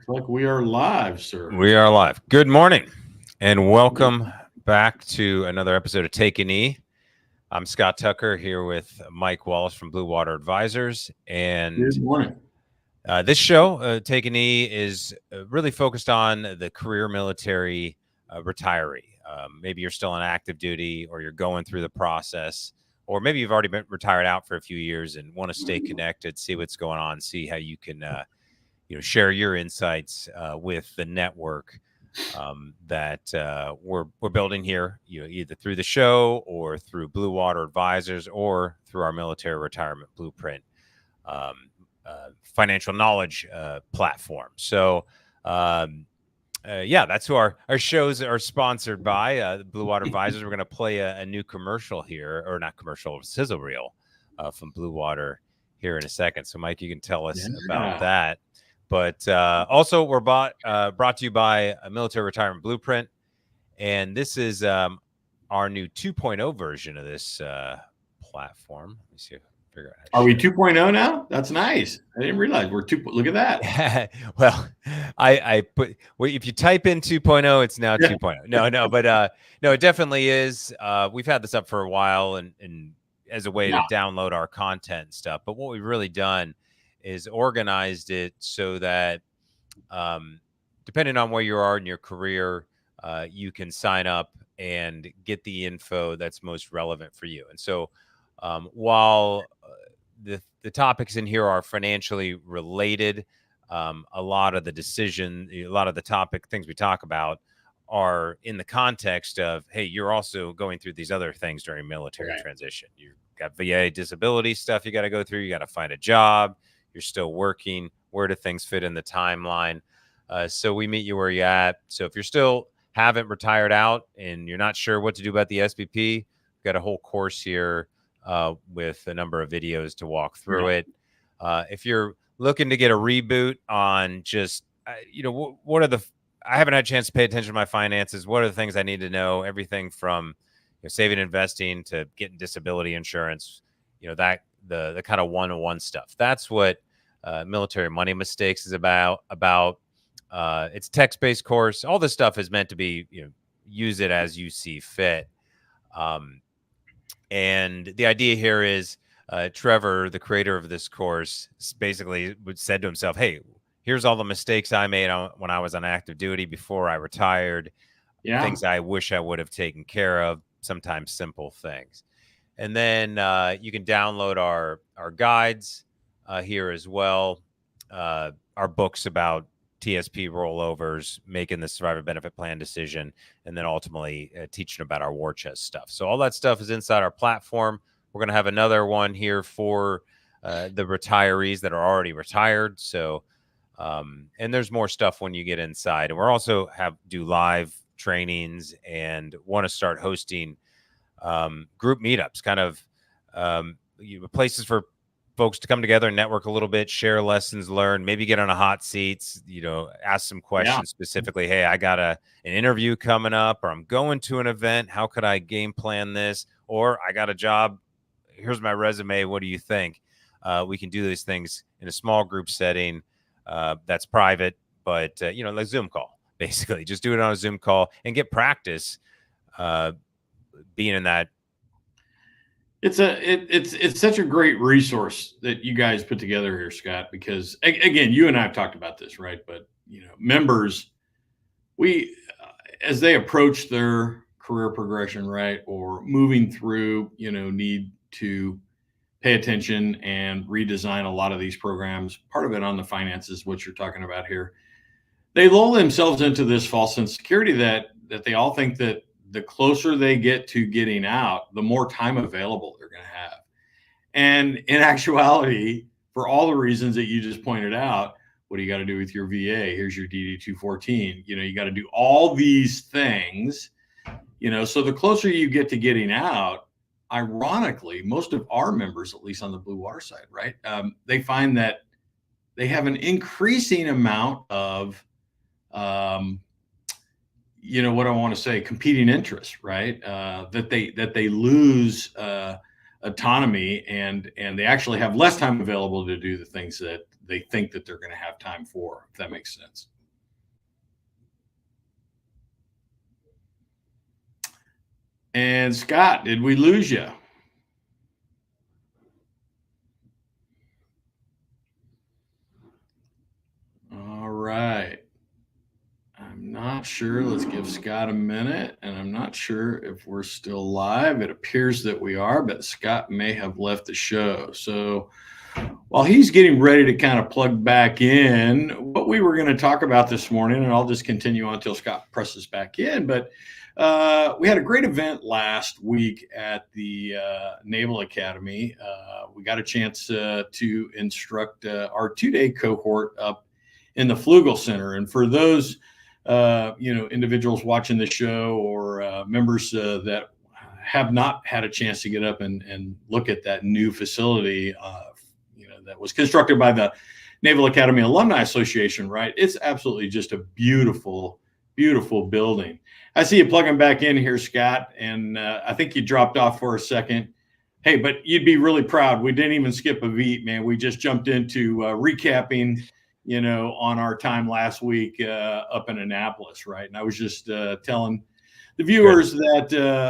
Like we are live, sir. We are live. Good morning and welcome back to another episode of Take a Knee. I'm Scott Tucker here with Mike Wallace from Blue Water Advisors. And Good morning. This show, Take a Knee, is really focused on the career military retiree. Maybe you're still on active duty or you're going through the process, or maybe you've already been retired out for a few years and want to stay connected, see what's going on, see how you can share your insights with the network that we're building here, either through the show or through Blue Water Advisors or through our military retirement blueprint financial knowledge platform. So that's who our shows are sponsored by, Blue Water Advisors. We're going to play a new commercial here, or not commercial, sizzle reel from Blue Water here in a second. So Mike, you can tell us about that. But also, we're brought to you by a military retirement blueprint. And this is our new 2.0 version of this platform. Let me see if I can figure out how to Are we 2.0 now? That's nice. I didn't realize we're 2. Look at that. Well, I put, if you type in 2.0, it's now 2.0. No, but no, it definitely is. We've had this up for a while and as a way to download our content and stuff. But what we've really done is organized it so that depending on where you are in your career, you can sign up and get the info that's most relevant for you. And so while the topics in here are financially related, a lot of the things we talk about are in the context of, hey, you're also going through these other things during military transition. You've got VA disability stuff you got to go through. You got to find a job. You're still working. Where do things fit in the timeline? So we meet you where you're at. So if you're still haven't retired out and you're not sure what to do about the SBP, we've got a whole course here with a number of videos to walk through it. If you're looking to get a reboot on just, what are I haven't had a chance to pay attention to my finances. What are the things I need to know? Everything from saving, investing to getting disability insurance, that the kind of one-on-one stuff. That's what Military Money Mistakes is about. It's a text-based course. All this stuff is meant to be, use it as you see fit. And the idea here is Trevor, the creator of this course, basically said to himself, hey, here's all the mistakes I made when I was on active duty before I retired. Things I wish I would have taken care of, sometimes simple things. And then you can download our guides here as well, our books about TSP rollovers, making the survivor benefit plan decision, and then ultimately teaching about our war chest stuff. So all that stuff is inside our platform. We're going to have another one here for the retirees that are already retired. So, and there's more stuff when you get inside. And we're also do live trainings and want to start hosting group meetups, kind of places for folks to come together and network a little bit, share lessons learned, maybe get on a hot seat, ask some questions specifically. Hey, I got an interview coming up, or I'm going to an event. How could I game plan this? Or I got a job. Here's my resume. What do you think? We can do these things in a small group setting that's private, but like Zoom call, basically. Just do it on a Zoom call and get practice being in that. It's such a great resource that you guys put together here, Scott, because again, you and I have talked about this, right? But members, as they approach their career progression, right, or moving through, need to pay attention and redesign a lot of these programs. Part of it on the finances, what you're talking about here. They lull themselves into this false sense of security that they all think that the closer they get to getting out, the more time available they're going to have. And in actuality, for all the reasons that you just pointed out, what do you got to do with your VA? Here's your DD-214. You got to do all these things, so the closer you get to getting out, ironically, most of our members, at least on the Blue Water side, right, they find that they have an increasing amount of what I want to say, competing interests, right? That they lose autonomy and they actually have less time available to do the things that they think that they're going to have time for, if that makes sense. And Scott, did we lose you? All right. I'm not sure. Let's give Scott a minute. And I'm not sure if we're still live. It appears that we are, but Scott may have left the show. So while he's getting ready to kind of plug back in, what we were going to talk about this morning, and I'll just continue on until Scott presses back in, but we had a great event last week at the Naval Academy. We got a chance to instruct our 2-day cohort up in the Flugel Center. And for those individuals watching the show or members that have not had a chance to get up and look at that new facility, that was constructed by the Naval Academy Alumni Association, right? It's absolutely just a beautiful, beautiful building. I see you plugging back in here, Scott, and I think you dropped off for a second. Hey, but you'd be really proud. We didn't even skip a beat, man. We just jumped into recapping, on our time last week up in Annapolis, right? And I was just telling the viewers that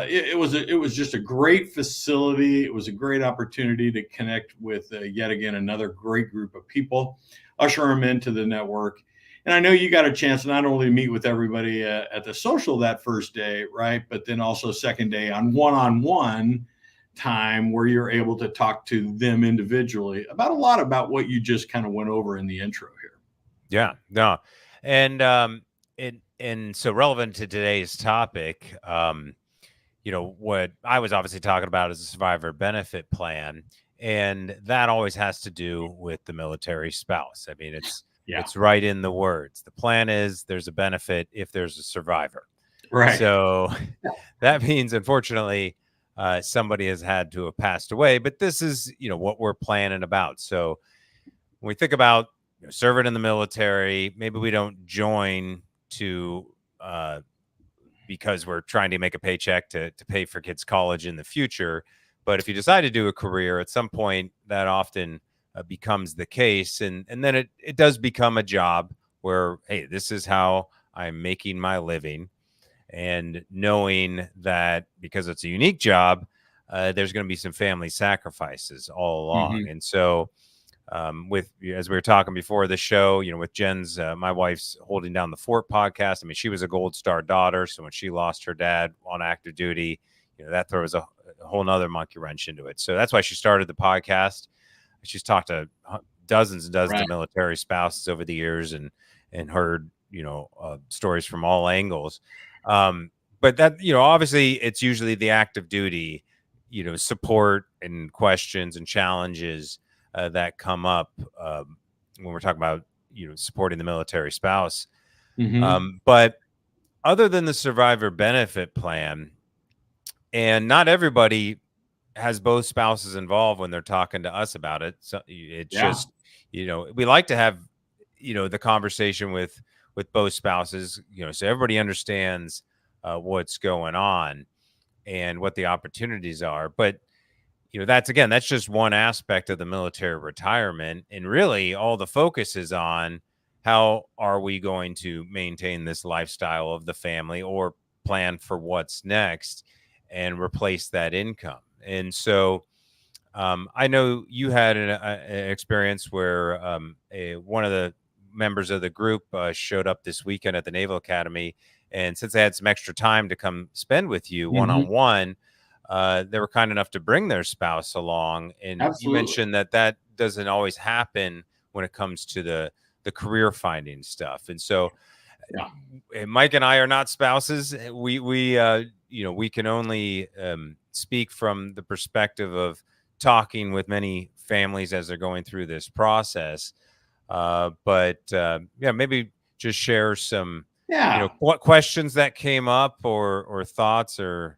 it was just a great facility. It was a great opportunity to connect with yet again another great group of people, usher them into the network. And I know you got a chance not only to meet with everybody at the social that first day, right, but then also second day on one-on-one time where you're able to talk to them individually about a lot about what you just kind of went over in the intro here. Yeah, no, and so relevant to today's topic, what I was obviously talking about is a survivor benefit plan, and that always has to do with the military spouse. I mean, it's right in the words. The plan is there's a benefit if there's a survivor. Right. So that means, unfortunately, somebody has had to have passed away. But this is, what we're planning about. So when we think about serving in the military, maybe we don't join to because we're trying to make a paycheck to pay for kids' college in the future. But if you decide to do a career at some point, that often becomes the case. And then it does become a job where, hey, this is how I'm making my living. And knowing that because it's a unique job, there's going to be some family sacrifices all along. Mm-hmm. And so as we were talking before the show, with Jen's, my wife's Holding Down the Fort podcast. I mean, she was a Gold Star daughter. So when she lost her dad on active duty, that throws a whole nother monkey wrench into it. So that's why she started the podcast. She's talked to dozens and dozens of military spouses over the years and heard, stories from all angles. But that, obviously it's usually the active duty, support and questions and challenges that come up when we're talking about, supporting the military spouse. Mm-hmm. But other than the survivor benefit plan, and not everybody has both spouses involved when they're talking to us about it. So it's just, we like to have, the conversation with both spouses, so everybody understands what's going on and what the opportunities are. But that's just one aspect of the military retirement. And really all the focus is on how are we going to maintain this lifestyle of the family or plan for what's next and replace that income. And so I know you had an experience where one of the members of the group showed up this weekend at the Naval Academy. And since they had some extra time to come spend with you one-on-one, they were kind enough to bring their spouse along. And you mentioned that doesn't always happen when it comes to the career finding stuff. And so Mike and I are not spouses. We can only speak from the perspective of talking with many families as they're going through this process. But maybe just share some, what questions that came up or thoughts or,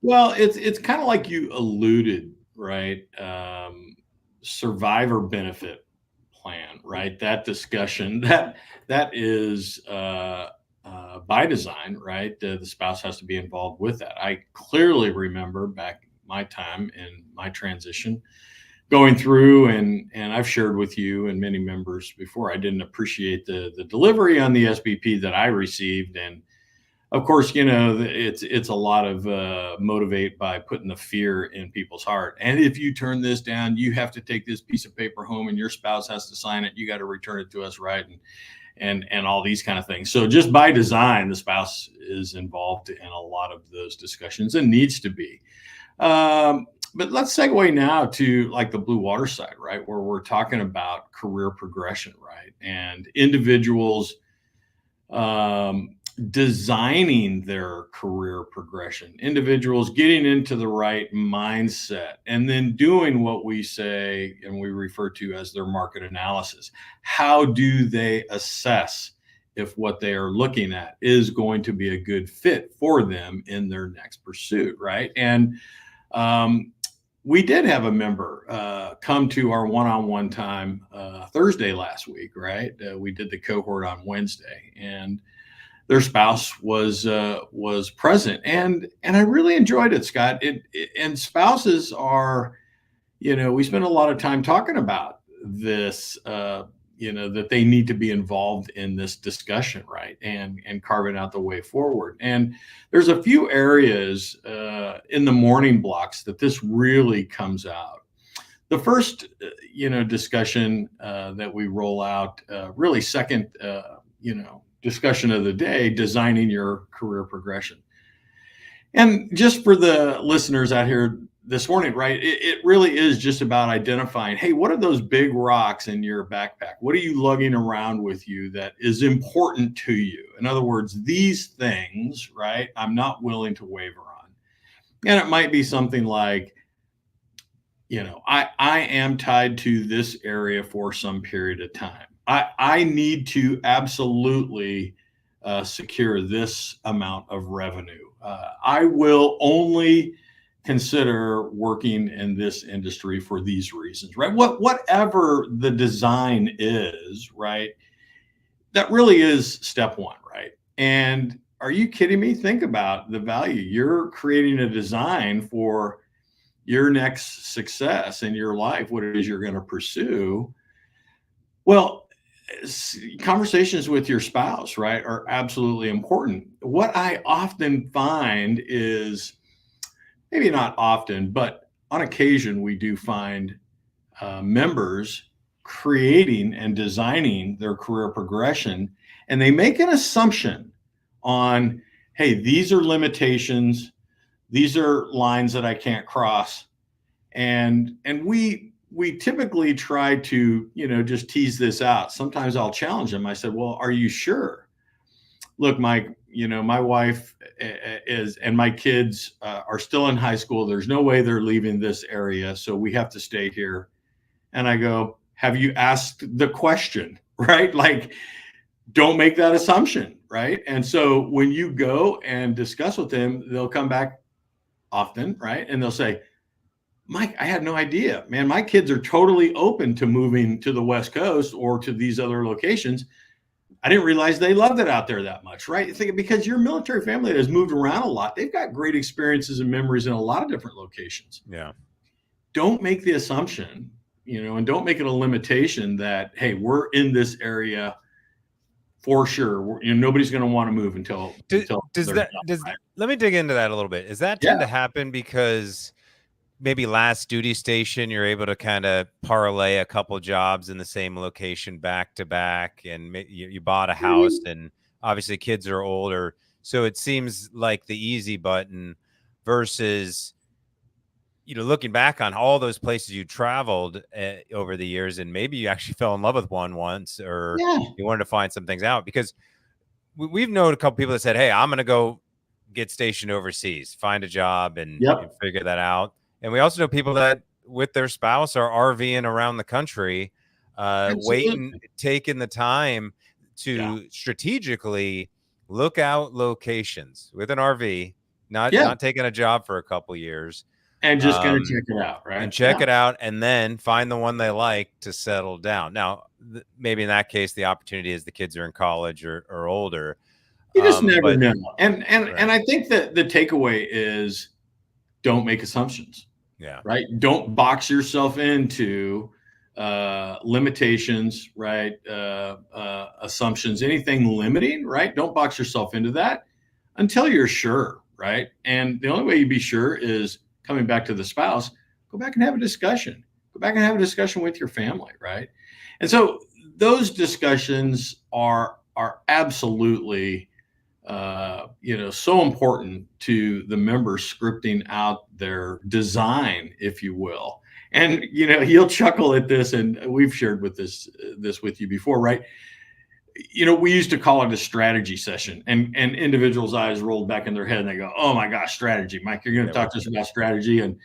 Well, it's kind of like you alluded, right? Survivor benefit plan, right? That discussion that is by design, right? The spouse has to be involved with that. I clearly remember back my time in my transition going through, and I've shared with you and many members before, I didn't appreciate the delivery on the SBP that I received, and of course, it's a lot of motivate by putting the fear in people's heart. And if you turn this down, you have to take this piece of paper home, and your spouse has to sign it. You got to return it to us, right? And all these kind of things. So just by design, the spouse is involved in a lot of those discussions and needs to be. But let's segue now to like the blue water side, right? Where we're talking about career progression, right? And individuals um, designing their career progression, individuals getting into the right mindset, and then doing what we say and we refer to as their market analysis. How do they assess if what they are looking at is going to be a good fit for them in their next pursuit, right? And um, we did have a member come to our one-on-one time Thursday last week, right? We did the cohort on Wednesday, and their spouse was present, and I really enjoyed it, Scott. And spouses are, we spend a lot of time talking about this. That they need to be involved in this discussion, right? And carving out the way forward. And there's a few areas in the morning blocks that this really comes out. The first, discussion that we roll out, really second, discussion of the day, designing your career progression. And just for the listeners out here this morning, right, it really is just about identifying, hey, what are those big rocks in your backpack? What are you lugging around with you that is important to you? In other words, these things, right, I'm not willing to waver on. And it might be something like, I am tied to this area for some period of time. I need to absolutely secure this amount of revenue. I will only consider working in this industry for these reasons, right? Whatever the design is, right? That really is step one, right? And are you kidding me? Think about the value. You're creating a design for your next success in your life, what it is you're going to pursue. Well, conversations with your spouse, right, are absolutely important. What I often find is, maybe not often, but on occasion, we do find members creating and designing their career progression, and they make an assumption on, hey, these are limitations, these are lines that I can't cross, and we typically try to just tease this out. Sometimes I'll challenge them. I said, well, are you sure? Look, Mike, my wife is, and my kids are still in high school. There's no way they're leaving this area, so we have to stay here. And I go, have you asked the question? Right? Like, don't make that assumption, right? And so when you go and discuss with them, they'll come back often, right? And they'll say, Mike, I had no idea, man. My kids are totally open to moving to the West Coast or to these other locations. I didn't realize they loved it out there that much, right? Because your military family has moved around a lot. They've got great experiences and memories in a lot of different locations. Yeah. Don't make the assumption, and don't make it a limitation that, hey, we're in this area for sure. Nobody's going to want to move until let me dig into that a little bit. Does that tend to happen because maybe last duty station, you're able to kind of parlay a couple jobs in the same location back to back, and you bought a house, and obviously kids are older, so it seems like the easy button versus, looking back on all those places you traveled over the years, and maybe you actually fell in love with one once, or you wanted to find some things out, because we've known a couple people that said, hey, I'm going to go get stationed overseas, find a job and figure that out. And we also know people that with their spouse are RVing around the country, waiting, taking the time to strategically look out locations with an RV, not taking a job for a couple years. And just going to check it out, right? And check it out, and then find the one they like to settle down. Now, maybe in that case, the opportunity is the kids are in college or older. You just never know. And I think that the takeaway is, don't make assumptions. Yeah. Right. Don't box yourself into limitations, right? Assumptions, anything limiting, right? Don't box yourself into that. until you're sure, right? And the only way you be sure is coming back to the spouse, go back and have a discussion. Go back and have a discussion with your family, right? And so those discussions are absolutely so important to the members scripting out their design, if you will. And you'll chuckle at this, and we've shared with this with you before, right? We used to call it a strategy session, and individuals' eyes rolled back in their head and they go, "Oh my gosh, strategy, Mike, you're going to talk to us about strategy?" And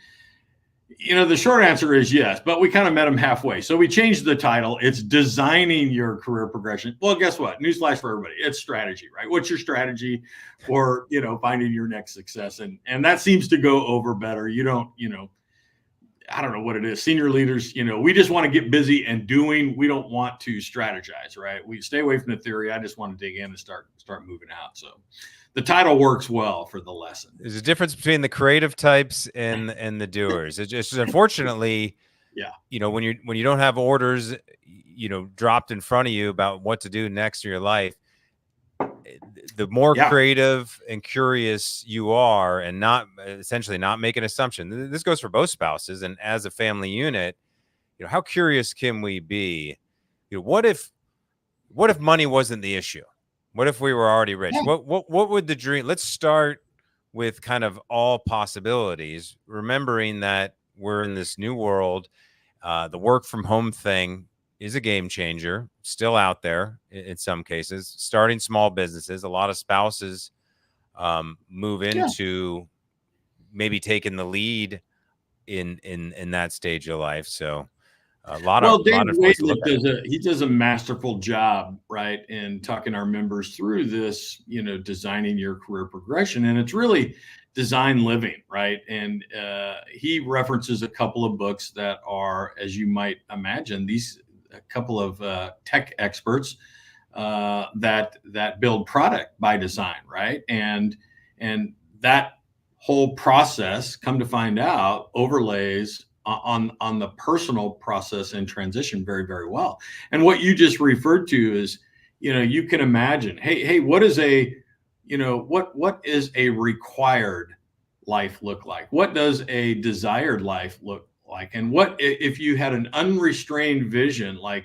the short answer is yes, but we kind of met them halfway. So we changed the title. It's designing your career progression. Well, guess what? Newsflash for everybody. It's strategy, right? What's your strategy for, finding your next success? And that seems to go over better. You don't, I don't know what it is. Senior leaders, we just want to get busy and doing. We don't want to strategize, right? We stay away from the theory. I just want to dig in and start moving out. So the title works well for the lesson. There's a difference between the creative types and the doers. It's just unfortunately, when you don't have orders, dropped in front of you about what to do next in your life, the more creative and curious you are, and not make an assumption. This goes for both spouses, and as a family unit, how curious can we be? What if money wasn't the issue? What if we were already rich? Yeah. What would the dream? Let's start with kind of all possibilities, remembering that we're in this new world. The work from home thing is a game changer, still out there in some cases. Starting small businesses, a lot of spouses move into maybe taking the lead in that stage of life. So a lot of he does a masterful job, right, in talking our members through this, designing your career progression, and it's really design living, right? And he references a couple of books that are, as you might imagine, a couple of tech experts that build product by design, right? And that whole process, come to find out, overlays on the personal process and transition very, very well. And what you just referred to is, you can imagine, hey, what is a required life look like? What does a desired life look like? And what if you had an unrestrained vision, like,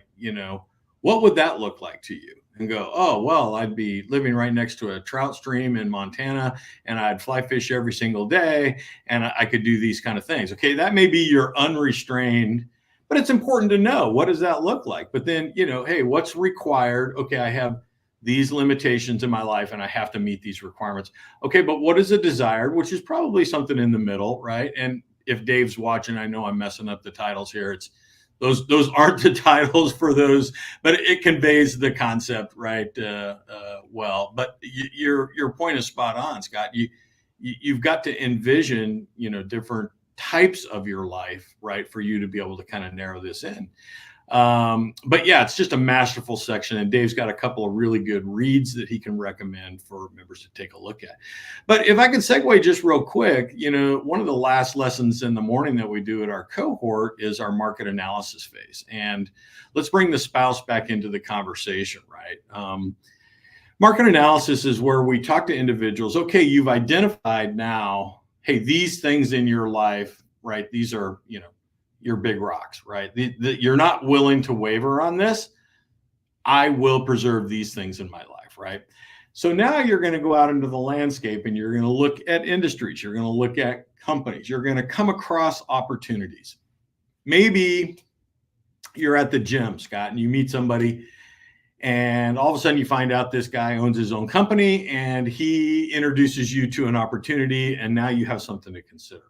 what would that look like to you? And go, oh, well, I'd be living right next to a trout stream in Montana, and I'd fly fish every single day, and I could do these kind of things. Okay, that may be your unrestrained, but it's important to know, what does that look like? But then, hey, what's required? Okay, I have these limitations in my life and I have to meet these requirements. Okay, but what is a desired, which is probably something in the middle, right? And if Dave's watching, I know I'm messing up the titles here. It's those aren't the titles for those, but it conveys the concept, right? Well, but your point is spot on, Scott. You've got to envision, different types of your life, right, for you to be able to kind of narrow this in. But yeah, it's just a masterful section, and Dave's got a couple of really good reads that he can recommend for members to take a look at. But if I can segue just real quick, one of the last lessons in the morning that we do at our cohort is our market analysis phase. And let's bring the spouse back into the conversation, right? Market analysis is where we talk to individuals. Okay, you've identified now, hey, these things in your life, right? These are, your big rocks, right? You're not willing to waver on this. I will preserve these things in my life, right? So now you're going to go out into the landscape and you're going to look at industries. You're going to look at companies. You're going to come across opportunities. Maybe you're at the gym, Scott, and you meet somebody, and all of a sudden you find out this guy owns his own company and he introduces you to an opportunity, and now you have something to consider.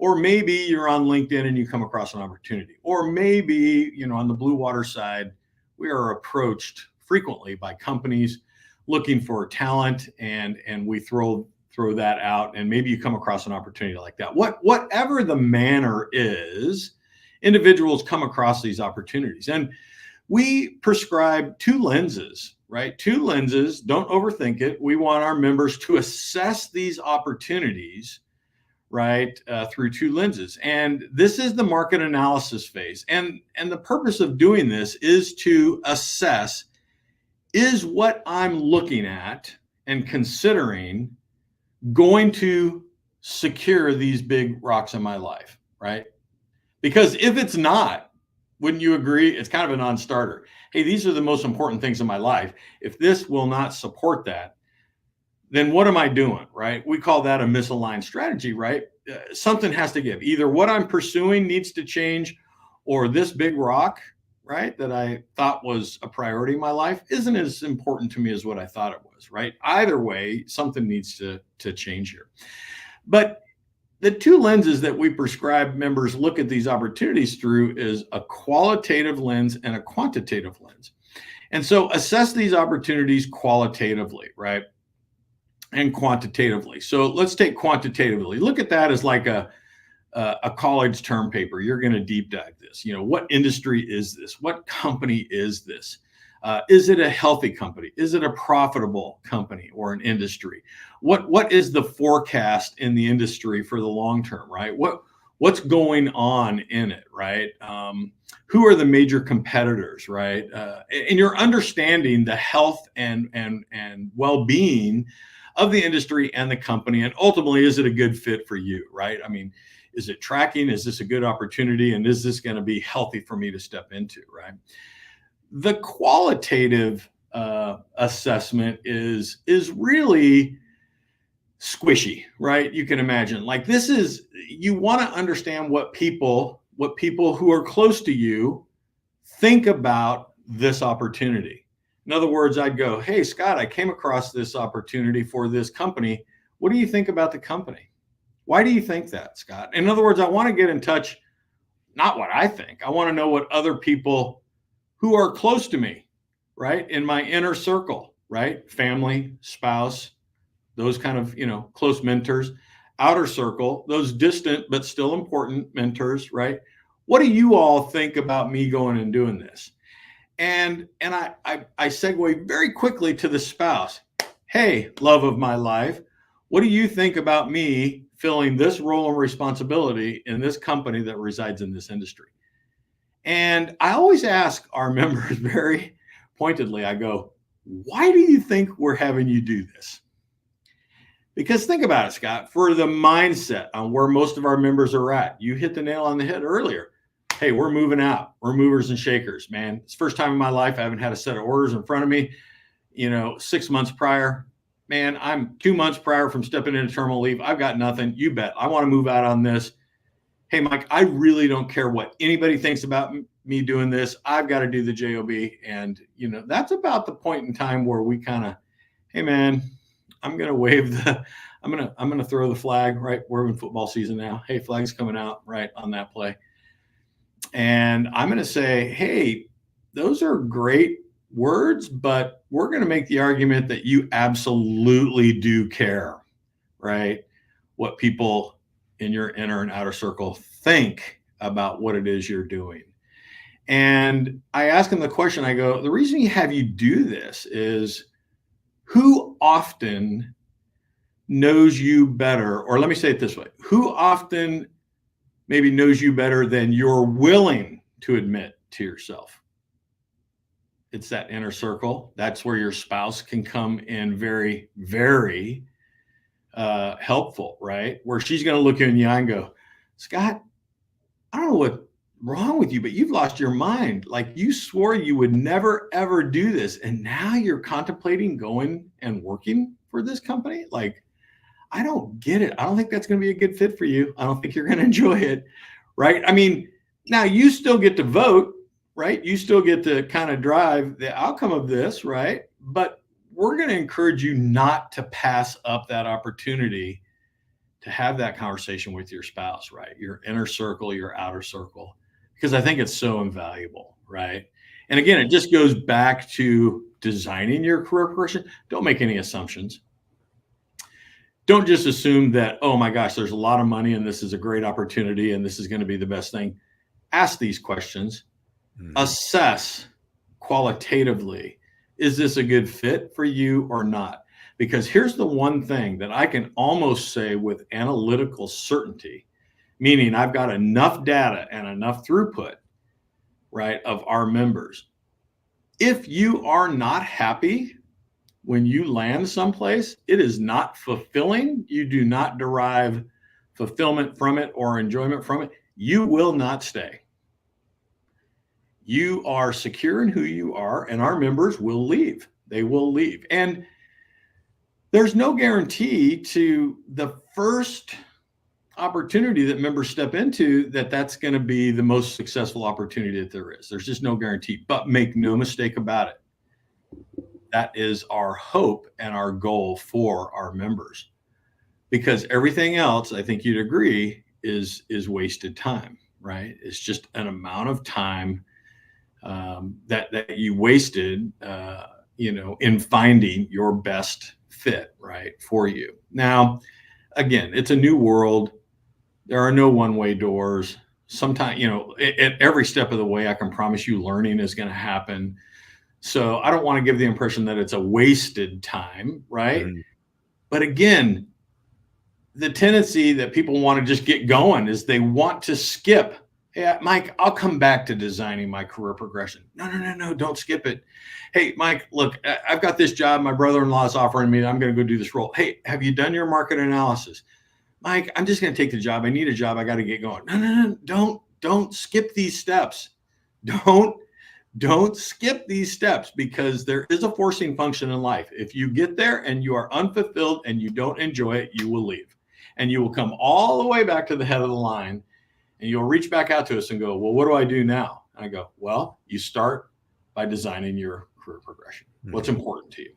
Or maybe you're on LinkedIn and you come across an opportunity. Or maybe, on the Blue Water side, we are approached frequently by companies looking for talent, and we throw that out, and maybe you come across an opportunity like that. Whatever the manner is, individuals come across these opportunities. And we prescribe two lenses, right? Two lenses, don't overthink it. We want our members to assess these opportunities, right, through two lenses. And this is the market analysis phase. And the purpose of doing this is to assess, is what I'm looking at and considering going to secure these big rocks in my life, right? Because if it's not, wouldn't you agree? It's kind of a non-starter. Hey, these are the most important things in my life. If this will not support that, then what am I doing, right? We call that a misaligned strategy, right? Something has to give. Either what I'm pursuing needs to change, or this big rock, right, that I thought was a priority in my life isn't as important to me as what I thought it was, right? Either way, something needs to change here. But the two lenses that we prescribe members look at these opportunities through is a qualitative lens and a quantitative lens. And so assess these opportunities qualitatively, right? And quantitatively. So let's take quantitatively. Look at that as like a college term paper. You're going to deep dive this. You know, what industry is this? What company is this? Is it a healthy company? Is it a profitable company or an industry? What is the forecast in the industry for the long term, right? What's going on in it, right? Who are the major competitors, right? And you're understanding the health and well-being of the industry and the company, and ultimately, is it a good fit for you, right? I mean, is it tracking? Is this a good opportunity? And is this going to be healthy for me to step into, right? The qualitative assessment is really squishy, right? You can imagine, like, this is, you want to understand what people who are close to you think about this opportunity. In other words, I'd go, hey, Scott, I came across this opportunity for this company. What do you think about the company? Why do you think that, Scott? In other words, I want to get in touch, not what I think. I want to know what other people who are close to me, right? In my inner circle, right? Family, spouse, those kind of, close mentors. Outer circle, those distant but still important mentors, right? What do you all think about me going and doing this? And I segue very quickly to the spouse. Hey, love of my life, what do you think about me filling this role and responsibility in this company that resides in this industry? And I always ask our members very pointedly, I go, why do you think we're having you do this? Because think about it, Scott, for the mindset on where most of our members are at, you hit the nail on the head earlier. Hey, we're moving out. We're movers and shakers, man. It's the first time in my life I haven't had a set of orders in front of me. 6 months prior, man, I'm 2 months prior from stepping into terminal leave. I've got nothing. You bet. I want to move out on this. Hey, Mike, I really don't care what anybody thinks about me doing this. I've got to do the job. And, that's about the point in time where we kind of, hey, man, I'm going to I'm going to throw the flag, right? We're in football season now. Hey, flag's coming out right on that play. And I'm going to say, hey, those are great words, but we're going to make the argument that you absolutely do care, right? What people in your inner and outer circle think about what it is you're doing. And I ask them the question, I go, the reason you have you do this is, who often knows you better, or let me say it this way, who often maybe knows you better than you're willing to admit to yourself? It's that inner circle. That's where your spouse can come in very, very helpful, right? Where she's going to look you in the eye and go, Scott, I don't know what's wrong with you, but you've lost your mind. Like, you swore you would never, ever do this. And now you're contemplating going and working for this company. Like, I don't get it. I don't think that's going to be a good fit for you. I don't think you're going to enjoy it. Right. I mean, now you still get to vote, right? You still get to kind of drive the outcome of this, right? But we're going to encourage you not to pass up that opportunity to have that conversation with your spouse, right? Your inner circle, your outer circle, because I think it's so invaluable, right? And again, it just goes back to designing your career progression. Don't make any assumptions. Don't just assume that, oh my gosh, there's a lot of money and this is a great opportunity and this is going to be the best thing. Ask these questions. Assess qualitatively, is this a good fit for you or not? Because here's the one thing that I can almost say with analytical certainty, meaning I've got enough data and enough throughput, right, of our members. If you are not happy when you land someplace, it is not fulfilling. You do not derive fulfillment from it or enjoyment from it. You will not stay. You are secure in who you are, and our members will leave. They will leave. And there's no guarantee to the first opportunity that members step into that that's going to be the most successful opportunity that there is. There's just no guarantee. But make no mistake about it, that is our hope and our goal for our members, because everything else, I think you'd agree, is wasted time, right? It's just an amount of time that you wasted, in finding your best fit, right, for you. Now, again, it's a new world. There are no one-way doors. Sometimes, at every step of the way, I can promise you learning is going to happen. So I don't want to give the impression that it's a wasted time, right? Mhm. But again, the tendency that people want to just get going is they want to skip. Hey, Mike, I'll come back to designing my career progression. No, don't skip it. Hey, Mike, look, I've got this job. My brother-in-law is offering me. I'm going to go do this role. Hey, have you done your market analysis? Mike, I'm just going to take the job. I need a job. I got to get going. No, don't skip these steps. Don't skip these steps, because there is a forcing function in life. If you get there and you are unfulfilled and you don't enjoy it, you will leave. And you will come all the way back to the head of the line, and you'll reach back out to us and go, well, what do I do now? And I go, well, you start by designing your career progression. What's important to you?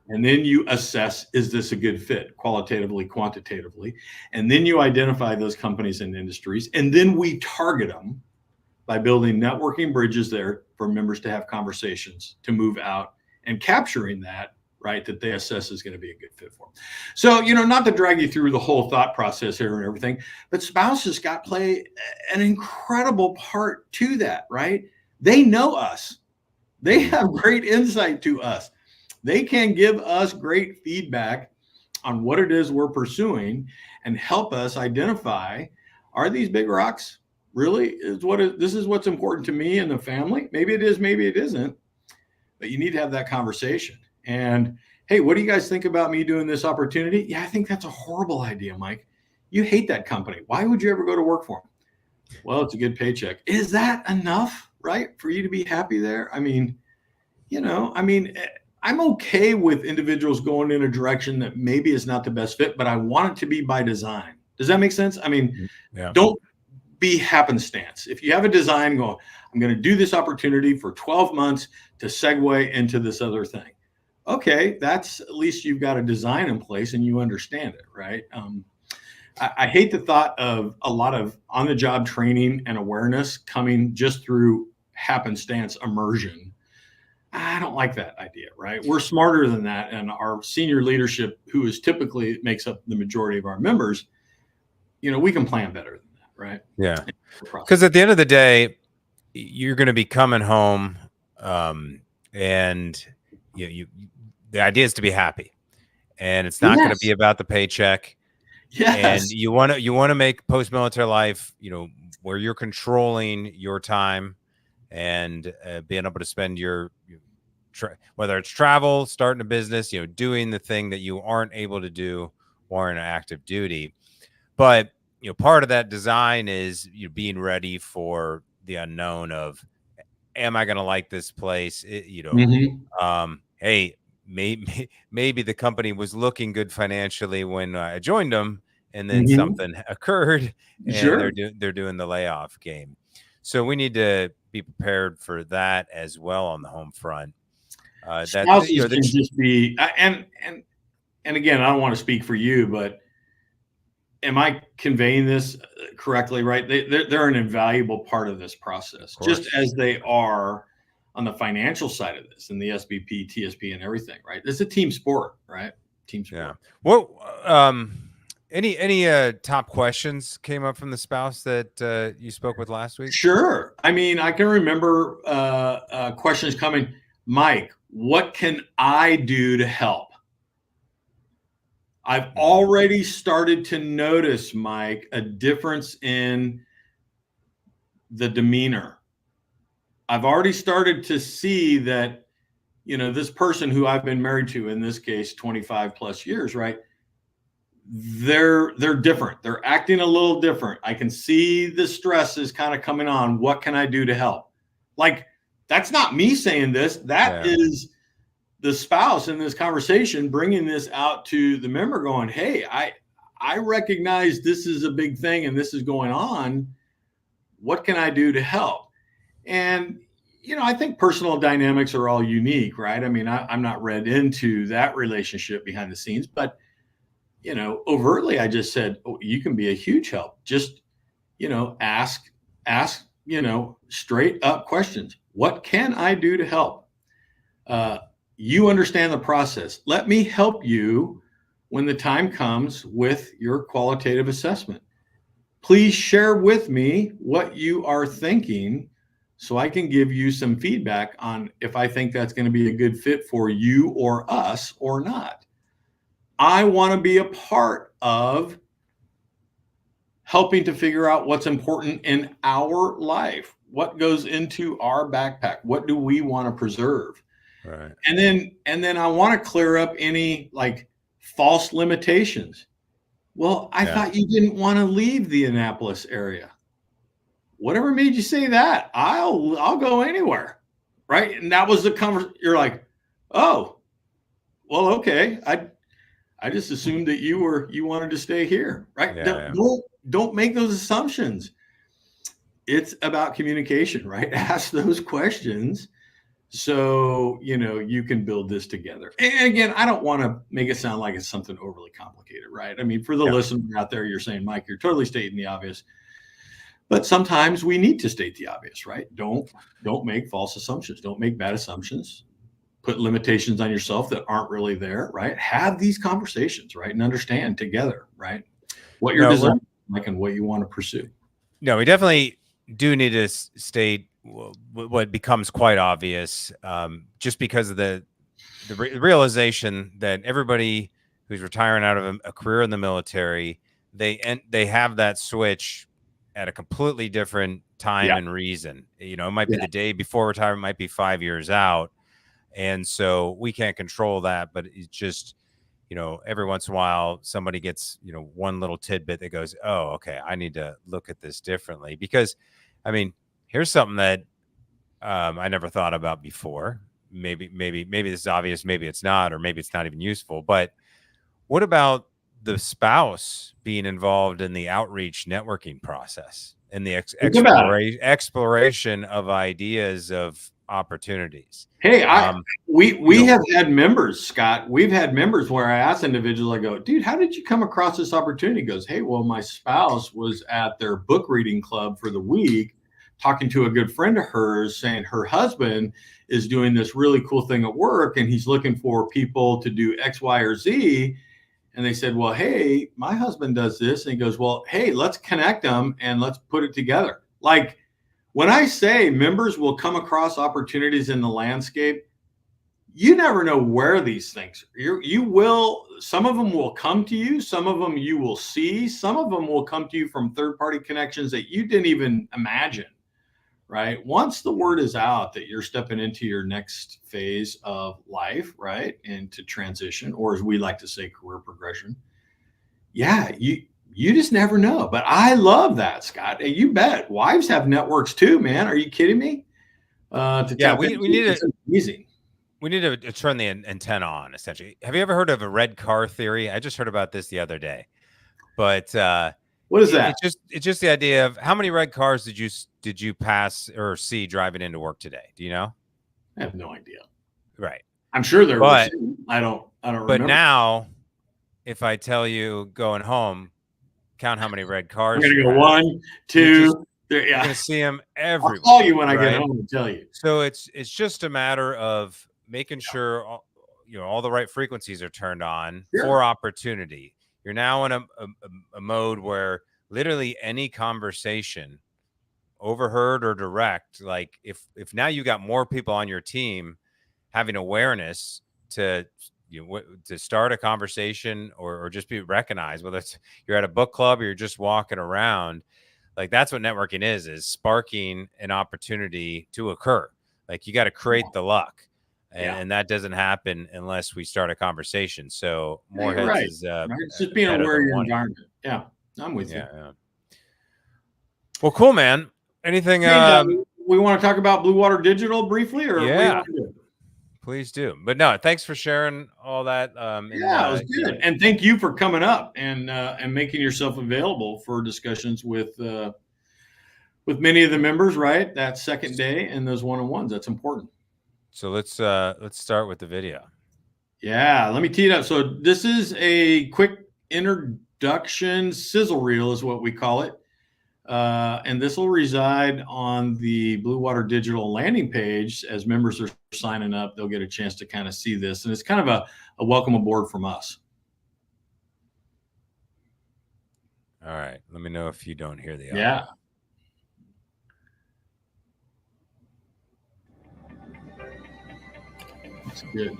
And then you assess, is this a good fit, qualitatively, quantitatively? And then you identify those companies and industries, and then we target them by building networking bridges there for members to have conversations, to move out, and capturing that, right, that they assess is going to be a good fit for them. So, not to drag you through the whole thought process here and everything, but spouses got play an incredible part to that, right? They know us. They have great insight to us. They can give us great feedback on what it is we're pursuing and help us identify, are these big rocks really this is what's important to me and the family? Maybe it is, maybe it isn't, but you need to have that conversation. And hey, what do you guys think about me doing this opportunity? Yeah, I think that's a horrible idea, Mike. You hate that company. Why would you ever go to work for them? Well, it's a good paycheck. Is that enough, right, for you to be happy there? I mean, I'm okay with individuals going in a direction that maybe is not the best fit, but I want it to be by design. Does that make sense? I mean, Don't be happenstance. If you have a design going, I'm going to do this opportunity for 12 months to segue into this other thing. Okay, that's at least you've got a design in place and you understand it, right? I hate the thought of a lot of on-the-job training and awareness coming just through happenstance immersion. I don't like that idea, right? We're smarter than that. And our senior leadership, who is typically makes up the majority of our members, we can plan better than that, right? Yeah. Because at the end of the day, you're going to be coming home, and the idea is to be happy, and it's not going to be about the paycheck. Yes. And you want to make post-military life, where you're controlling your time and being able to spend whether it's travel, starting a business, doing the thing that you aren't able to do while in active duty. But part of that design is being ready for the unknown of, am I going to like this place? Hey, maybe the company was looking good financially when I joined them, and then something occurred, and they're doing the layoff game. So we need to be prepared for that as well on the home front. Spouses can just be, and again, I don't want to speak for you, but am I conveying this correctly? Right? They're an invaluable part of this process, just as they are on the financial side of this, and the SBP, TSP, and everything. Right? It's a team sport, right? Team sport. Yeah. Well, any top questions came up from the spouse that you spoke with last week? Sure. I mean, I can remember questions coming. Mike, what can I do to help? I've already started to notice, Mike, a difference in the demeanor. I've already started to see that this person who I've been married to, in this case, 25 plus years, right? They're different. They're acting a little different. I can see the stress is kind of coming on. What can I do to help? Like, that's not me saying this. That is the spouse in this conversation bringing this out to the member, going, hey, I recognize this is a big thing and this is going on. What can I do to help? And I think personal dynamics are all unique, right? I mean, I'm not read into that relationship behind the scenes, but overtly, I just said, oh, you can be a huge help. Just, ask, straight up questions. What can I do to help? You understand the process. Let me help you when the time comes with your qualitative assessment. Please share with me what you are thinking so I can give you some feedback on if I think that's going to be a good fit for you or us or not. I want to be a part of helping to figure out what's important in our life. What goes into our backpack? What do we want to preserve? Right. And then I want to clear up any like false limitations. Well, I thought you didn't want to leave the Annapolis area. Whatever made you say that? I'll go anywhere. Right? And that was the conversation. You're like, oh, well, okay. I just assumed that you wanted to stay here, right? Don't make those assumptions. It's about communication, right? Ask those questions so you can build this together. And again, I don't want to make it sound like it's something overly complicated, right? I mean, for the listener out there, you're saying, Mike, you're totally stating the obvious. But sometimes we need to state the obvious, right? Don't make false assumptions. Don't make bad assumptions. Put limitations on yourself that aren't really there, right? Have these conversations, right? And understand together, right? What you're designing like and what you want to pursue. No, we definitely do need to state what becomes quite obvious, just because of the realization that everybody who's retiring out of a career in the military, they have that switch at a completely different time and reason. It might be the day before retirement, might be 5 years out. And so we can't control that, but it's just, every once in a while somebody gets, one little tidbit that goes, oh, okay, I need to look at this differently. Because, I mean, here's something that I never thought about before. Maybe this is obvious, maybe it's not, or maybe it's not even useful. But what about the spouse being involved in the outreach networking process and the exploration of ideas of opportunities? Hey, we have had members, Scott. We've had members where I ask individuals, I go, dude, how did you come across this opportunity? He goes, hey, well, my spouse was at their book reading club for the week, talking to a good friend of hers, saying her husband is doing this really cool thing at work, and he's looking for people to do X, Y, or Z. And they said, well, hey, my husband does this. And he goes, well, hey, let's connect them and let's put it together. Like, when I say members will come across opportunities in the landscape, you never know where these things are. You will, some of them will come to you. Some of them you will see. Some of them will come to you from third-party connections that you didn't even imagine, right? Once the word is out that you're stepping into your next phase of life, right, into transition, or as we like to say, career progression, you just never know. But I love that, Scott. You bet. Wives have networks too, man. Are you kidding me? We need to turn the antenna on, essentially. Have you ever heard of a red car theory? I just heard about this the other day. But what is that? It's just the idea of how many red cars did you pass or see driving into work today? Do you know? I have no idea. Right. I'm sure there was. I don't remember. But now, if I tell you going home, count how many red cars. I'm gonna go 1, 2, 3. You're gonna see them everywhere. I'll call you when I get home and tell you. So it's just a matter of making sure all the right frequencies are turned on for opportunity. You're now in a mode where literally any conversation, overheard or direct, like if now you got more people on your team having awareness to start a conversation or just be recognized, whether it's you're at a book club or you're just walking around, like that's what networking is sparking an opportunity to occur. Like you got to create the luck. and that doesn't happen unless we start a conversation. So more heads right. is Right. It's just being better aware of than your one. environment. Yeah, I'm with you. Yeah. Well, cool, man. Anything? Hey, we want to talk about Blue Water Digital briefly, or what do you want to do? Please do. But no, thanks for sharing all that. Yeah, it was good, and thank you for coming up and making yourself available for discussions with many of the members. Right, that second day and those one-on-ones. That's important. So let's start with the video. Yeah, let me tee it up. So this is a quick introduction sizzle reel, is what we call it. And this will reside on the Blue Water Digital landing page. As members are signing up, they'll get a chance to kind of see this. And it's kind of a welcome aboard from us. All right. Let me know if you don't hear the audio. Yeah. That's good.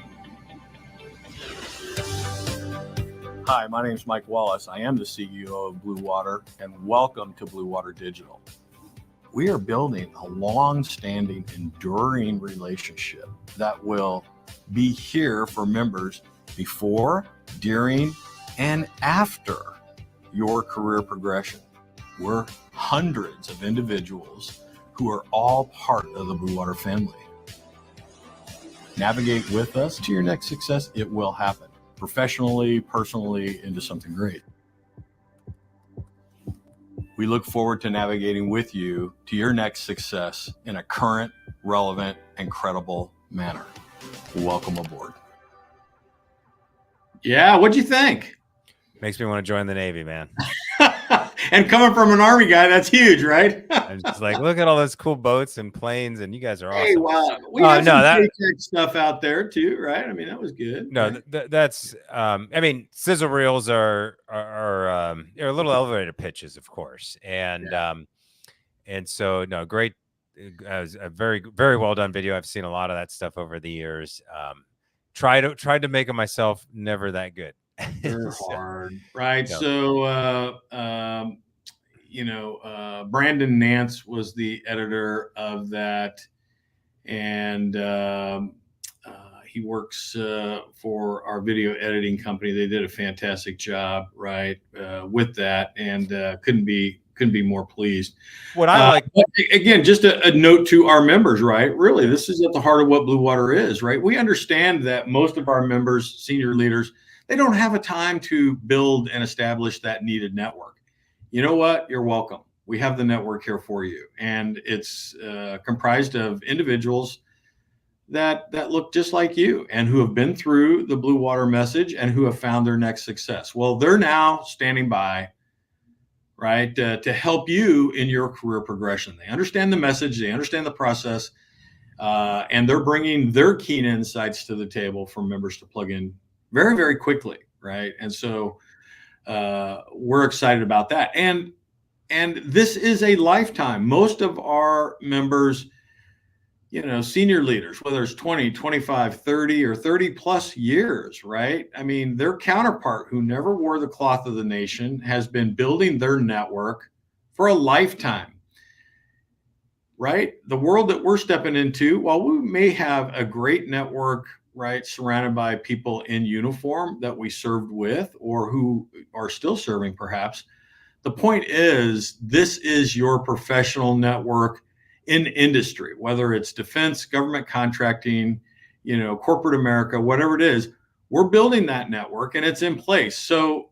Hi, my name is Mike Wallace. I am the CEO of Blue Water, and welcome to Blue Water Digital. We are building a long-standing, enduring relationship that will be here for members before, during, and after your career progression. We're hundreds of individuals who are all part of the Blue Water family. Navigate with us to your next success. It will happen. Professionally, personally, into something great. We look forward to navigating with you to your next success in a current, relevant, and credible manner. Welcome aboard. Yeah, what'd you think? Makes me want to join the Navy, man. And coming from an Army guy, that's huge, right? I'm just like, look at all those cool boats and planes, and you guys are awesome. Hey, wow. We had some paycheck stuff out there too, right? I mean, that was good. No, right? that's. I mean, sizzle reels are little elevator pitches, of course, and so no, great. A very well done video. I've seen a lot of that stuff over the years. Tried to make it myself. Never that good. They're hard, right? No. So, Brandon Nance was the editor of that, and he works for our video editing company. They did a fantastic job, right, with that, and couldn't be more pleased. What I like, again, just a note to our members, right? Really, this is at the heart of what Blue Water is, right? We understand that most of our members, senior leaders, they don't have a time to build and establish that needed network. You know what? You're welcome. We have the network here for you. And it's comprised of individuals that look just like you and who have been through the Blue Water message and who have found their next success. Well, they're now standing by, right, to help you in your career progression. They understand the message, they understand the process, and they're bringing their keen insights to the table for members to plug in very, very quickly, right? And so we're excited about that. And this is a lifetime. Most of our members, senior leaders, whether it's 20, 25, 30, or 30 plus years, right? I mean, their counterpart who never wore the cloth of the nation has been building their network for a lifetime, right? The world that we're stepping into, while we may have a great network, right, surrounded by people in uniform that we served with or who are still serving perhaps, the point is this is your professional network in industry, whether it's defense, government contracting, corporate America, whatever it is. We're building that network and it's in place. So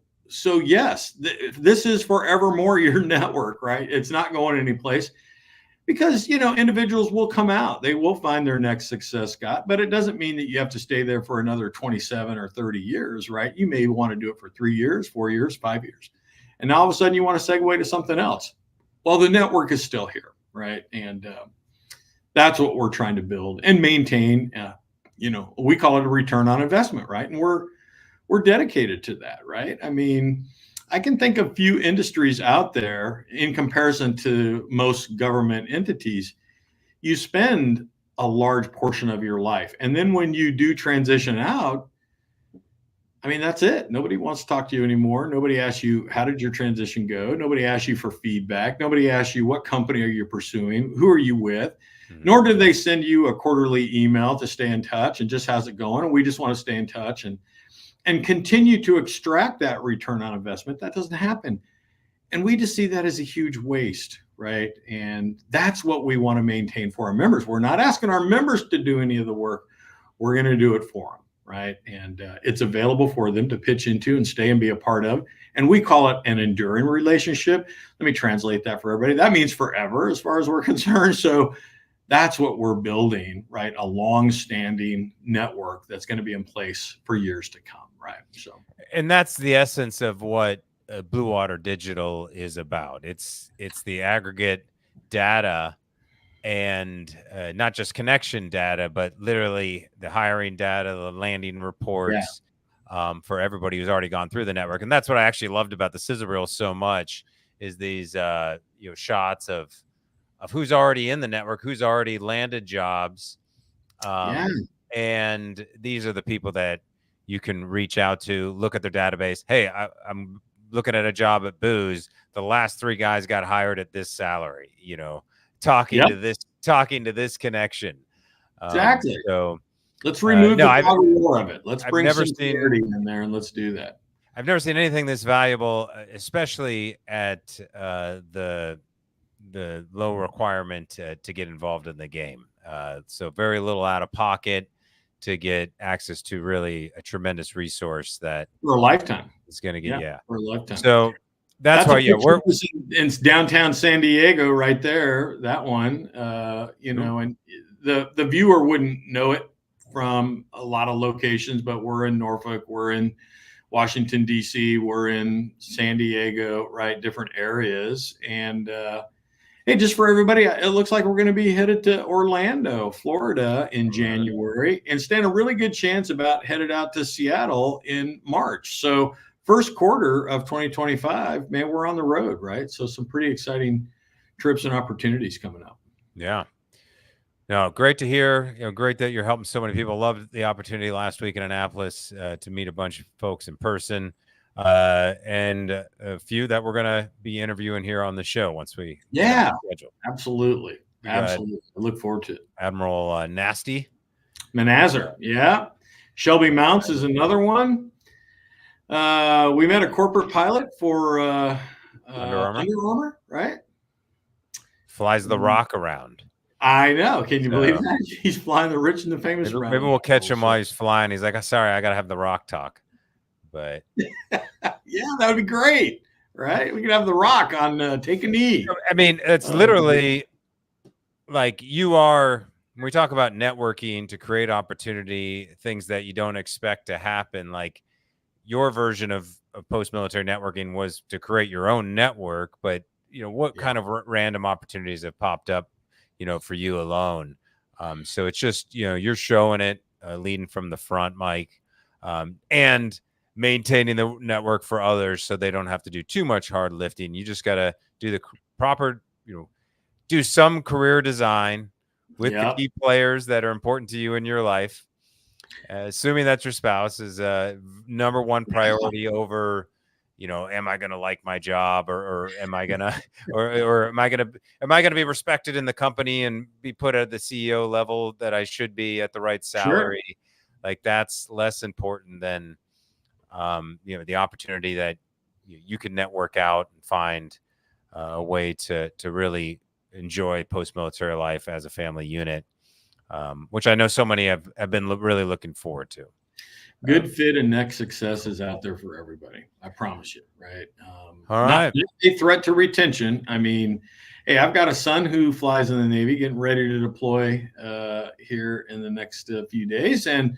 yes, this is forevermore your network, right? It's not going anyplace. Because, individuals will come out. They will find their next success, Scott, but it doesn't mean that you have to stay there for another 27 or 30 years, right? You may want to do it for 3 years, 4 years, 5 years. And now all of a sudden you want to segue to something else. Well, the network is still here, right? And that's what we're trying to build and maintain. We call it a return on investment, right? And we're dedicated to that, right? I mean, I can think of few industries out there in comparison to most government entities. You spend a large portion of your life. And then when you do transition out, I mean, that's it. Nobody wants to talk to you anymore. Nobody asks you, how did your transition go? Nobody asks you for feedback. Nobody asks you, what company are you pursuing? Who are you with? Nor do they send you a quarterly email to stay in touch and just how's it going? And we just want to stay in touch and continue to extract that return on investment. That doesn't happen. And we just see that as a huge waste, right? And that's what we want to maintain for our members. We're not asking our members to do any of the work. We're going to do it for them, right? And it's available for them to pitch into and stay and be a part of. And we call it an enduring relationship. Let me translate that for everybody. That means forever as far as we're concerned. So that's what we're building, right? A long-standing network that's going to be in place for years to come, right? So, and that's the essence of what Blue Water Digital is about. It's the aggregate data, and not just connection data, but literally the hiring data, the landing reports, for everybody who's already gone through the network. And that's what I actually loved about the sizzle reel so much, is these shots of who's already in the network, who's already landed jobs. And these are the people that you can reach out to, look at their database. Hey, I'm looking at a job at Booz. The last 3 guys got hired at this salary, talking to this connection. Exactly. So let's remove the war of it. Let's bring some clarity in there, and let's do that. I've never seen anything this valuable, especially at the low requirement to get involved in the game. So very little out of pocket to get access to really a tremendous resource that for a lifetime is going to get for a lifetime. So that's why we're in downtown San Diego right there. That one, and the viewer wouldn't know it from a lot of locations, but we're in Norfolk, we're in Washington D.C., we're in San Diego, right? Different areas. And hey, just for everybody, it looks like we're going to be headed to Orlando, Florida in January, and stand a really good chance about headed out to Seattle in March. So first quarter of 2025, man, we're on the road, right? So some pretty exciting trips and opportunities coming up. Yeah. No, great to hear. Great that you're helping so many people. Loved the opportunity last week in Annapolis to meet a bunch of folks in person, and a few that we're going to be interviewing here on the show once we schedule. Absolutely. I look forward to it. Admiral Nasty Manazer. Yeah. Shelby Mounts is another one. We met a corporate pilot for Under Armour, right? Flies the rock around. I know. Can you believe that? He's flying the rich and the famous around. Maybe we'll catch him while he's flying. He's like, sorry, I got to have the rock talk. But yeah, that would be great, right? We could have the rock on Take a Knee. I mean, it's literally like when we talk about networking to create opportunity, things that you don't expect to happen, like your version of post-military networking was to create your own network, but what kind of random opportunities have popped up, for you alone. So it's just, you're showing it, leading from the front, Mike, and maintaining the network for others so they don't have to do too much hard lifting. You just got to do the proper, do some career design with the key players that are important to you in your life. Assuming that your spouse is number one priority over, am I going to like my job, or am I going to, or am I going to be respected in the company and be put at the CEO level that I should be at the right salary? Sure. Like that's less important than, the opportunity that you can network out and find a way to really enjoy post-military life as a family unit, which I know so many have been really looking forward to. Good fit and next success is out there for everybody. I promise you, right? All right. Not a threat to retention. I mean, hey, I've got a son who flies in the Navy, getting ready to deploy here in the next few days, and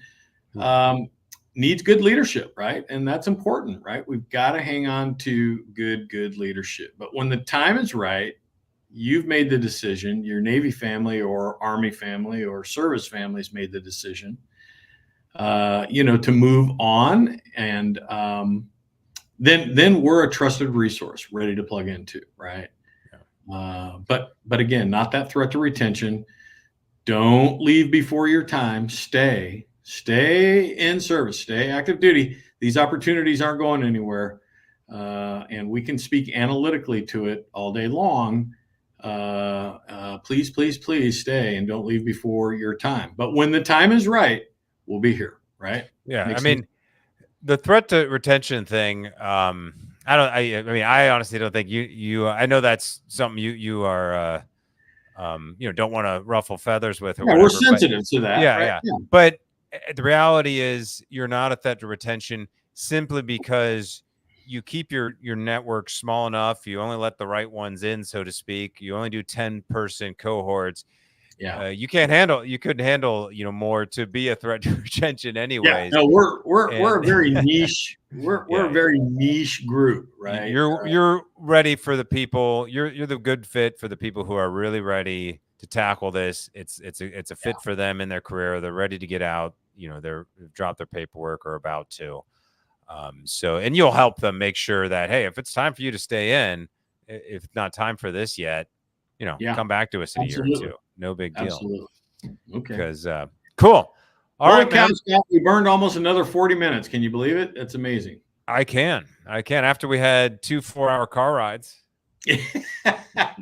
needs good leadership, right? And that's important, right? We've got to hang on to good leadership. But when the time is right, you've made the decision, your Navy family or Army family or service families made the decision, to move on. And then we're a trusted resource ready to plug into, right? Yeah. But again, not that threat to retention. Don't leave before your time. Stay in service, stay active duty. these opportunities aren't going anywhere. And we can speak analytically to it all day long. Please, please, please stay and don't leave before your time. But when the time is right, we'll be here, right? Yeah. Makes I mean, sense? the threat to retention thing, I mean, I honestly don't think I know that's something you are, don't want to ruffle feathers with or Yeah, we're whatever, but sensitive to that, right? yeah. Yeah. But the reality is you're not a threat to retention simply because you keep your network small enough. You only let the right ones in, so to speak. You only do 10-person cohorts. Yeah. You couldn't handle, more to be a threat to retention Yeah. anyways. No, we're And a very niche, we're a very niche group, right? you're ready for the people. You're the good fit for the people who are really ready to tackle this. It's a fit for them in their career. They're ready to get out. They've dropped their paperwork or about to. And you'll help them make sure that, hey, if it's time for you to stay in, if it's not time for this yet, come back to us in a year or two. No big deal. Absolutely. Okay. Because cool. All right, man. Scott, we burned almost another 40 minutes. Can you believe it? That's amazing. I can. After we had 2 4-hour car rides.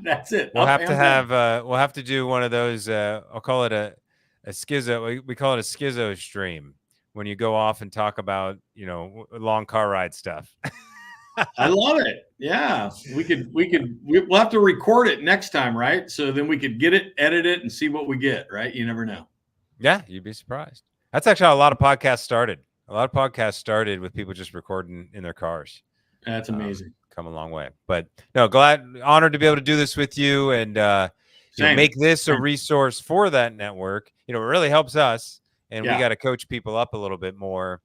That's it. We'll have to do one of those. I'll call it a schizo. We call it a schizo stream when you go off and talk about long car ride stuff. I love it. Yeah, we'll have to record it next time, right? So then we could get it, edit it, and see what we get. Right? You never know. Yeah, you'd be surprised. That's actually how a lot of podcasts started. A lot of podcasts started with people just recording in their cars. That's amazing. Come a long way. But no, honored to be able to do this with you and make this a resource for that network. It really helps us, and we got to coach people up a little bit more.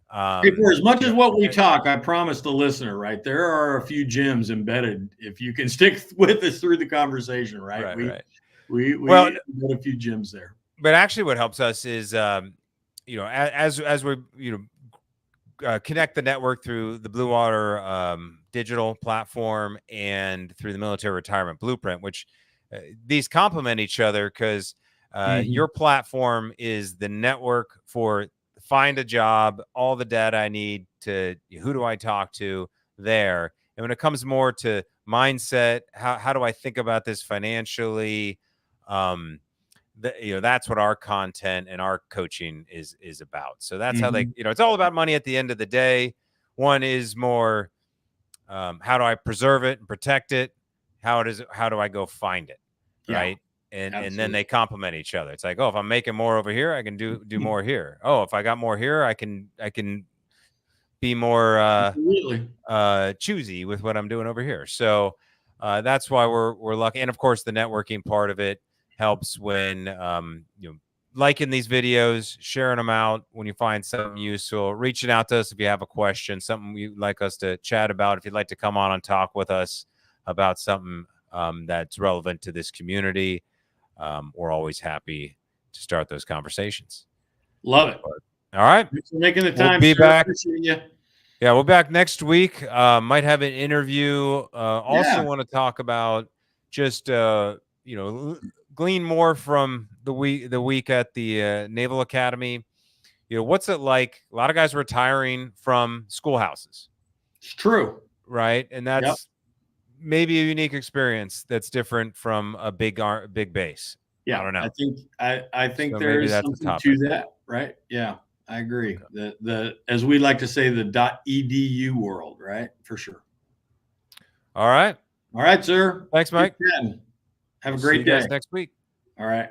For as much as what we talk, I promise the listener, right? There are a few gems embedded if you can stick with us through the conversation, right? We got a few gems there. But actually, what helps us is, as we connect the network through the Blue Water digital platform and through the Military Retirement Blueprint, which these complement each other because your platform is the network for find a job, all the data I need to who do I talk to there. And when it comes more to mindset, how do I think about this financially? That's what our content and our coaching is about. So that's how they, it's all about money at the end of the day. One is more, how do I preserve it and protect it? How do I go find it? Right. And then they complement each other. It's like, oh, if I'm making more over here, I can do more here. Oh, if I got more here, I can be more choosy with what I'm doing over here. So that's why we're lucky. And of course, the networking part of it helps when liking these videos, sharing them out when you find something useful, reaching out to us if you have a question, something you'd like us to chat about. If you'd like to come on and talk with us about something that's relevant to this community, we're always happy to start those conversations. Love it. All right. Thanks for making the time. We'll be back. Yeah, we'll be back next week. Might have an interview. Also want to talk about just, glean more from the week at the Naval Academy. What's it like? A lot of guys retiring from schoolhouses. It's true. Right. And that's maybe a unique experience that's different from a big base. Yeah, I don't know. I think so there's something to that, right? Yeah, I agree. The as we like to say, the .edu world, right? For sure. All right, sir. Thanks, Mike. Have a great day. Next week. All right.